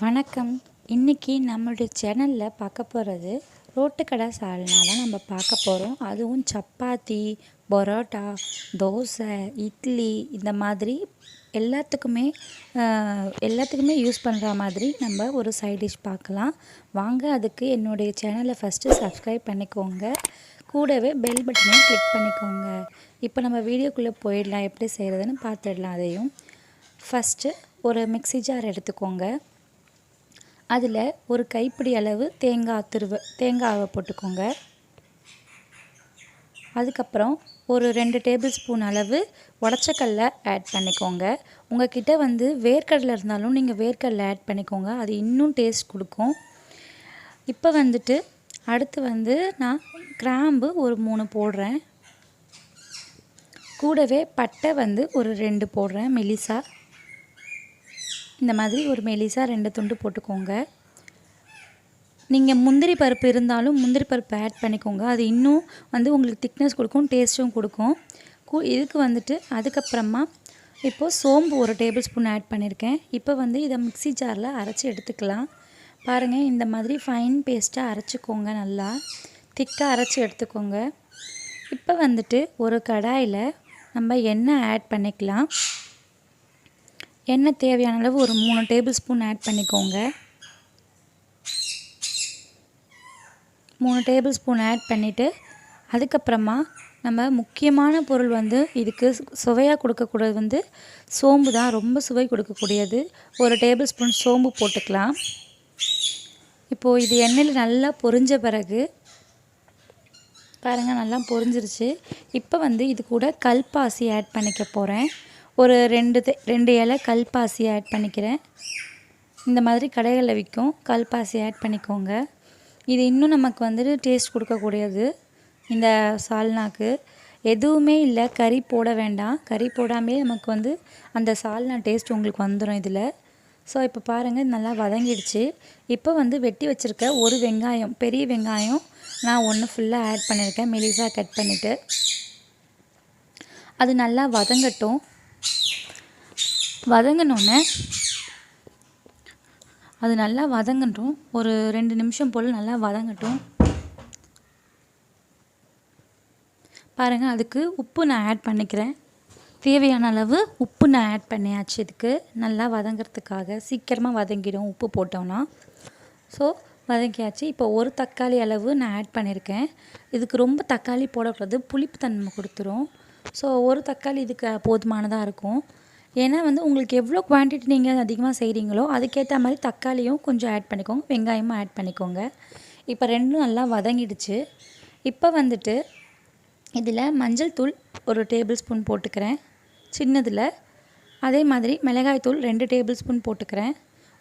வணக்கம். இன்றைக்கி நம்மளுடைய சேனலில் பார்க்க போகிறது ரோட்டுக்கடை சால்னா தான் நம்ம பார்க்க போகிறோம். அதுவும் சப்பாத்தி, பரோட்டா, தோசை, இட்லி இந்த மாதிரி எல்லாத்துக்குமே யூஸ் பண்ணுற மாதிரி நம்ம ஒரு சைட் டிஷ் பார்க்கலாம். வாங்க, அதுக்கு என்னுடைய சேனலை ஃபஸ்ட்டு சப்ஸ்கிரைப் பண்ணிக்கோங்க. கூடவே பெல் பட்டனையும் கிளிக் பண்ணிக்கோங்க. இப்போ நம்ம வீடியோக்குள்ளே போயிடலாம். எப்படி செய்கிறதுன்னு பார்த்துடலாம். அதையும் ஃபஸ்ட்டு ஒரு மிக்ஸி ஜார் எடுத்துக்கோங்க. அதில் ஒரு கைப்பிடி அளவு தேங்காவை போட்டுக்கோங்க. அதுக்கப்புறம் ஒரு 2 டேபிள் ஸ்பூன் அளவு உடச்சக்கடலை ஆட் பண்ணிக்கோங்க. உங்கள் கிட்ட வேர்க்கடலை இருந்தாலும் நீங்கள் வேர்க்கடலை ஆட் பண்ணிக்கோங்க. அது இன்னும் டேஸ்ட் கொடுக்கும். இப்போ அடுத்து நான் கிராம்பு ஒரு 3 போடுறேன். கூடவே பட்டை ஒரு 2 போடுறேன் மெலிசா. இந்த மாதிரி ஒரு மெலிசா 2 துண்டு போட்டுக்கோங்க. நீங்கள் முந்திரி பருப்பு இருந்தாலும் முந்திரி பருப்பு ஆட் பண்ணிக்கோங்க. அது இன்னும் உங்களுக்கு திக்னஸ் கொடுக்கும், டேஸ்ட்டும் கொடுக்கும். இதுக்கு அதுக்கப்புறமா இப்போது சோம்பு ஒரு டேபிள் ஸ்பூன் ஆட் பண்ணியிருக்கேன். இப்போ இதை மிக்ஸி ஜாரில் அரைச்சி எடுத்துக்கலாம். பாருங்கள், இந்த மாதிரி ஃபைன் பேஸ்ட்டாக அரைச்சிக்கோங்க. நல்லா திக்காக அரைச்சி எடுத்துக்கோங்க. இப்போ ஒரு கடாயில் நம்ம எண்ணெய் ஆட் பண்ணிக்கலாம். எண்ணெய் தேவையான அளவு ஒரு 3 டேபிள் ஸ்பூன் ஆட் பண்ணிக்கோங்க. 3 டேபிள் ஸ்பூன் ஆட் பண்ணிவிட்டு அதுக்கப்புறமா நம்ம முக்கியமான பொருள் இதுக்கு சுவையாக கொடுக்கக்கூடியது சோம்பு தான். ரொம்ப சுவை கொடுக்கக்கூடியது. ஒரு டேபிள் ஸ்பூன் சோம்பு போட்டுக்கலாம். இப்போது இது எண்ணெயில் நல்லா பொரிஞ்ச பிறகு பாருங்கள், நல்லா பொரிஞ்சிருச்சு. இப்போ இது கூட கல்பாசி ஆட் பண்ணிக்க போகிறேன். ஒரு 2 இலை கல்பாசி ஆட் பண்ணிக்கிறேன். இந்த மாதிரி கடைகளில் விற்கும். கல்பாசி ஆட் பண்ணிக்கோங்க. இது இன்னும் நமக்கு டேஸ்ட் கொடுக்கக்கூடியது. இந்த சால்னாக்கு எதுவுமே இல்லை, கறி போட வேண்டாம். கறி போடாமே நமக்கு அந்த சால்னா டேஸ்ட் உங்களுக்கு வந்துடும் இதில். ஸோ இப்போ பாருங்கள், நல்லா வதங்கிடுச்சு. இப்போ வெட்டி வச்சுருக்க ஒரு வெங்காயம், பெரிய வெங்காயம் நான் 1 ஃபுல்லாக ஆட் பண்ணியிருக்கேன். மெலிசாக கட் பண்ணிவிட்டு அது நல்லா வதங்கட்டும். அது நல்லா வதங்கட்டும். ஒரு 2 நிமிஷம் போல் நல்லா வதங்கட்டும். பாருங்கள், அதுக்கு உப்பு நான் ஆட் பண்ணிக்கிறேன். தேவையான அளவு உப்பு நான் ஆட் பண்ணியாச்சு. இதுக்கு நல்லா வதங்கிறதுக்காக சீக்கிரமாக வதங்கிடும் உப்பு போட்டோம்னா. ஸோ வதங்கியாச்சு. இப்போ ஒரு தக்காளி அளவு நான் ஆட் பண்ணியிருக்கேன். இதுக்கு ரொம்ப தக்காளி போடக்கூடாது, புளிப்பு தன்மை கொடுத்துரும். ஸோ ஒரு தக்காளி இதுக்கு போதுமானதாக இருக்கும். ஏன்னா உங்களுக்கு எவ்வளோ குவான்டிட்டி நீங்கள் அதிகமாக செய்கிறீங்களோ அதுக்கேற்ற மாதிரி தக்காளியும் கொஞ்சம் ஆட் பண்ணிக்கோங்க, வெங்காயமும் ஆட் பண்ணிக்கோங்க. இப்போ 2ம் நல்லா வதங்கிடுச்சு. இப்போ இதில் மஞ்சள் தூள் ஒரு டேபிள் ஸ்பூன் போட்டுக்கிறேன் சின்னதில். அதே மாதிரி மிளகாய் தூள் 2 டேபிள் ஸ்பூன் போட்டுக்கிறேன்.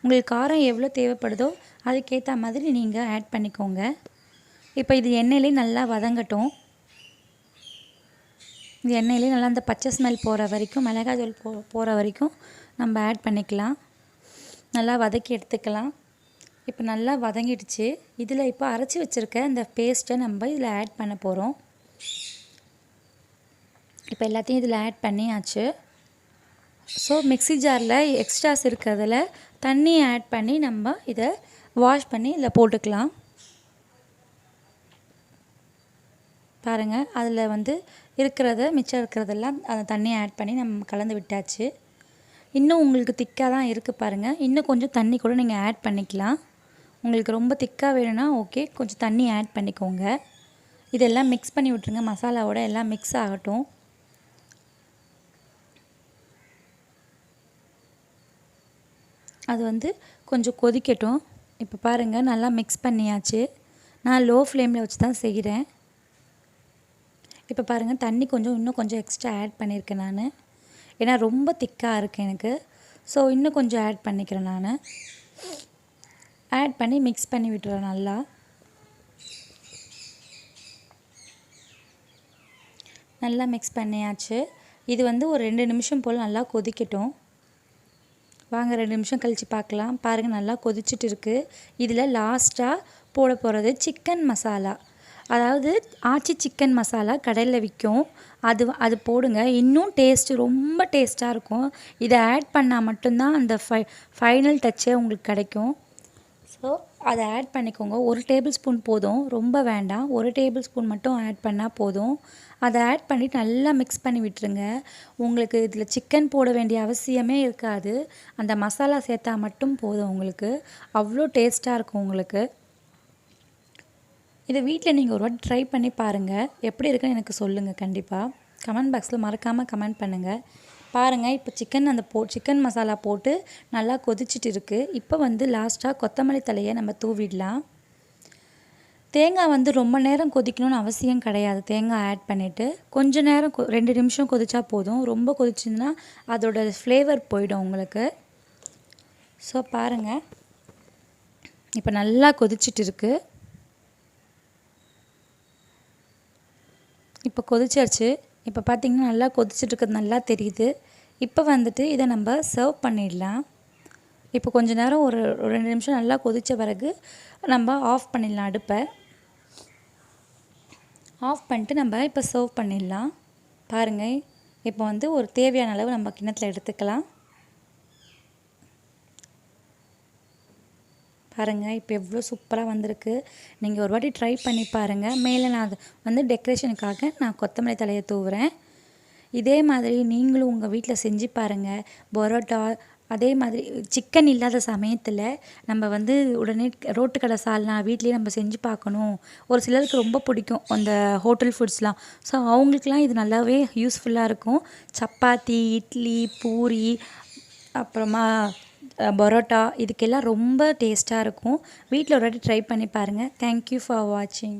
உங்களுக்கு காரம் எவ்வளோ தேவைப்படுதோ அதுக்கேற்ற மாதிரி நீங்கள் ஆட் பண்ணிக்கோங்க. இப்போ இது எண்ணெயிலே நல்லா வதங்கட்டும். இது எண்ணெயிலே நல்லா அந்த பச்சை ஸ்மெல் போகிற வரைக்கும், மிளகாய் தூள் போகிற வரைக்கும் நம்ம ஆட் பண்ணிக்கலாம். நல்லா வதக்கி எடுத்துக்கலாம். இப்போ நல்லா வதங்கிடுச்சு. இதில் இப்போ அரைச்சி வச்சுருக்க இந்த பேஸ்ட்டை நம்ம இதில் ஆட் பண்ண போகிறோம். இப்போ எல்லாத்தையும் இதில் ஆட் பண்ணியாச்சு. ஸோ மிக்ஸி ஜாரில் எக்ஸ்ட்ராஸ் இருக்கிறதுல தண்ணி ஆட் பண்ணி நம்ம இதை வாஷ் பண்ணி இதில் போட்டுக்கலாம். பாருங்கள், அதில் மிச்சம் இருக்கிறதெல்லாம் அந்த தண்ணியை ஆட் பண்ணி நம்ம கலந்து விட்டாச்சு. இன்னும் உங்களுக்கு திக்காக தான் இருக்குது பாருங்கள். இன்னும் கொஞ்சம் தண்ணி கூட நீங்கள் ஆட் பண்ணிக்கலாம். உங்களுக்கு ரொம்ப திக்காக வேணும்னா ஓகே, கொஞ்சம் தண்ணி ஆட் பண்ணிக்கோங்க. இதெல்லாம் மிக்ஸ் பண்ணி விட்ருங்க. மசாலாவோட எல்லாம் மிக்ஸ் ஆகட்டும். அது கொஞ்சம் கொதிக்கட்டும். இப்போ பாருங்கள், நல்லா மிக்ஸ் பண்ணியாச்சு. நான் லோ ஃப்ளேமில் வச்சு தான் செய்கிறேன். இப்போ பாருங்கள், தண்ணி இன்னும் கொஞ்சம் எக்ஸ்ட்ரா ஆட் பண்ணியிருக்கேன் நான். ஏன்னா ரொம்ப திக்காக இருக்குது எனக்கு. ஸோ இன்னும் கொஞ்சம் ஆட் பண்ணிக்கிறேன் நான். ஆட் பண்ணி மிக்ஸ் பண்ணி விட்டுறேன் நல்லா. நல்லா மிக்ஸ் பண்ணியாச்சு. இது ஒரு 2 நிமிஷம் போல் நல்லா கொதிக்கட்டும். வாங்க, 2 நிமிஷம் கழித்து பார்க்கலாம். பாருங்கள், நல்லா கொதிச்சுட்டு இருக்குது. இதில் லாஸ்ட்டாக போட போகிறது சிக்கன் மசாலா. அதாவது ஆச்சி சிக்கன் மசாலா கடையில் விற்கும். அது போடுங்க. இன்னும் டேஸ்ட்டு ரொம்ப டேஸ்ட்டாக இருக்கும். இதை ஆட் பண்ணால் மட்டும்தான் அந்த ஃபைனல் டச்சே உங்களுக்கு கிடைக்கும். ஸோ அதை ஆட் பண்ணிக்கோங்க. 1 டேபிள் ஸ்பூன் போதும், ரொம்ப வேண்டாம். 1 டேபிள் ஸ்பூன் மட்டும் ஆட் பண்ணால் போதும். அதை ஆட் பண்ணிவிட்டு நல்லா மிக்ஸ் பண்ணி விட்டுருங்க. உங்களுக்கு இதில் சிக்கன் போட வேண்டிய அவசியமே இருக்காது. அந்த மசாலா சேர்த்தா மட்டும் போதும் உங்களுக்கு. அவ்வளோ டேஸ்ட்டாக இருக்கும் உங்களுக்கு. இதை வீட்டில் நீங்கள் ஒரு வாட்டி ட்ரை பண்ணி பாருங்கள். எப்படி இருக்குன்னு எனக்கு சொல்லுங்கள். கண்டிப்பாக கமெண்ட் பாக்ஸில் மறக்காமல் கமெண்ட் பண்ணுங்கள். பாருங்கள், இப்போ சிக்கன் மசாலா போட்டு நல்லா கொதிச்சிட்டு இருக்குது. இப்போ லாஸ்ட்டாக கொத்தமல்லி தலையை நம்ம தூவிடலாம். தேங்காய் ரொம்ப நேரம் கொதிக்கணும்னு அவசியம் கிடையாது. தேங்காய் ஆட் பண்ணிவிட்டு கொஞ்சம் நேரம் 2 நிமிஷம் கொதிச்சா போதும். ரொம்ப கொதிச்சுன்னா அதோட ஃப்ளேவர் போயிடும் உங்களுக்கு. ஸோ பாருங்கள், இப்போ நல்லா கொதிச்சிட்டு இருக்குது. இப்போ கொதிச்சாச்சு. இப்போ பார்த்திங்கன்னா நல்லா கொதிச்சுட்டு இருக்கிறது நல்லா தெரியுது. இப்போ இதை நம்ம சர்வ் பண்ணிடலாம். இப்போ கொஞ்சம் நேரம் ஒரு 2 நிமிஷம் நல்லா கொதித்த பிறகு நம்ம ஆஃப் பண்ணிடலாம் அடுப்பை. ஆஃப் பண்ணிட்டு நம்ம இப்போ சர்வ் பண்ணிடலாம். பாருங்கள், இப்போ ஒரு தேவையான அளவு நம்ம கிண்ணத்தில் எடுத்துக்கலாம். பாருங்கள், இப்போ எவ்வளோ சூப்பராக வந்திருக்கு. நீங்கள் ஒரு வாட்டி ட்ரை பண்ணி பாருங்கள். மேலே நான் டெக்கரேஷனுக்காக நான் கொத்தமல்லி தலையை தூவுறேன். இதே மாதிரி நீங்களும் உங்கள் வீட்டில் செஞ்சு பாருங்கள். பரோட்டா அதே மாதிரி சிக்கன் இல்லாத சமயத்தில் நம்ம உடனே ரோட்டு கடை சால்னா வீட்லேயே நம்ம செஞ்சு பார்க்கணும். ஒரு சிலருக்கு ரொம்ப பிடிக்கும் அந்த ஹோட்டல் ஃபுட்ஸ்லாம். ஸோ அவங்களுக்குலாம் இது நல்லாவே யூஸ்ஃபுல்லாக இருக்கும். சப்பாத்தி, இட்லி, பூரி, அப்புறமா பரோட்டா இதுக்கெல்லாம் ரொம்ப டேஸ்ட்டாக இருக்கும். வீட்டில் ஒரு வாட்டி ட்ரை பண்ணி பாருங்கள். தேங்க்யூ ஃபார் வாட்சிங்.